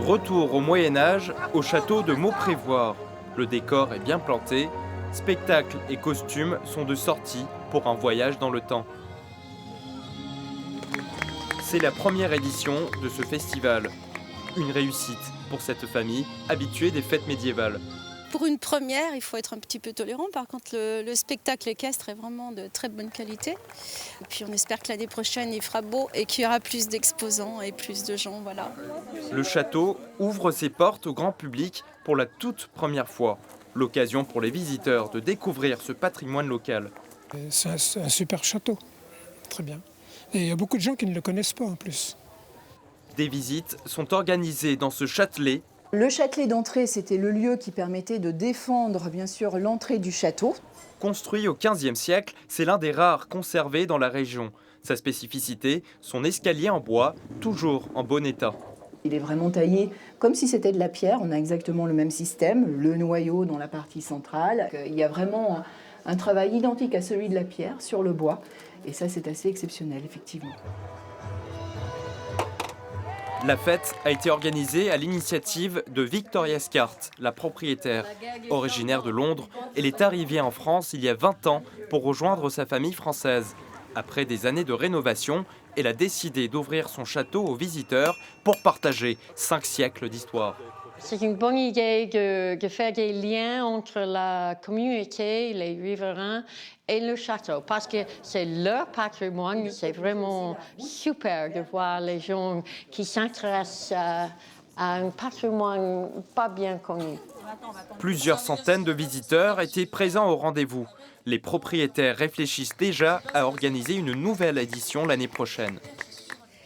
Retour au Moyen-Âge, au château de Mauprévoire. Le décor est bien planté, spectacles et costumes sont de sortie pour un voyage dans le temps. C'est la première édition de ce festival. Une réussite pour cette famille habituée des fêtes médiévales. Pour une première, il faut être un petit peu tolérant. Par contre, le spectacle équestre est vraiment de très bonne qualité. Et puis on espère que l'année prochaine, il fera beau et qu'il y aura plus d'exposants et plus de gens. Voilà. Le château ouvre ses portes au grand public pour la toute première fois. L'occasion pour les visiteurs de découvrir ce patrimoine local. C'est un super château, très bien. Et il y a beaucoup de gens qui ne le connaissent pas en plus. Des visites sont organisées dans ce châtelet. Le châtelet d'entrée, c'était le lieu qui permettait de défendre, bien sûr, l'entrée du château. Construit au XVe siècle, c'est l'un des rares conservés dans la région. Sa spécificité, son escalier en bois, toujours en bon état. Il est vraiment taillé comme si c'était de la pierre. On a exactement le même système, le noyau dans la partie centrale. Il y a vraiment un travail identique à celui de la pierre sur le bois. Et ça, c'est assez exceptionnel, effectivement. La fête a été organisée à l'initiative de Victoria Scart, la propriétaire. Originaire de Londres, elle est arrivée en France il y a 20 ans pour rejoindre sa famille française. Après des années de rénovation, elle a décidé d'ouvrir son château aux visiteurs pour partager 5 siècles d'histoire. C'est une bonne idée de faire des liens entre la communauté, les riverains et le château, parce que c'est leur patrimoine. C'est vraiment super de voir les gens qui s'intéressent à un patrimoine pas bien connu. Plusieurs centaines de visiteurs étaient présents au rendez-vous. Les propriétaires réfléchissent déjà à organiser une nouvelle édition l'année prochaine.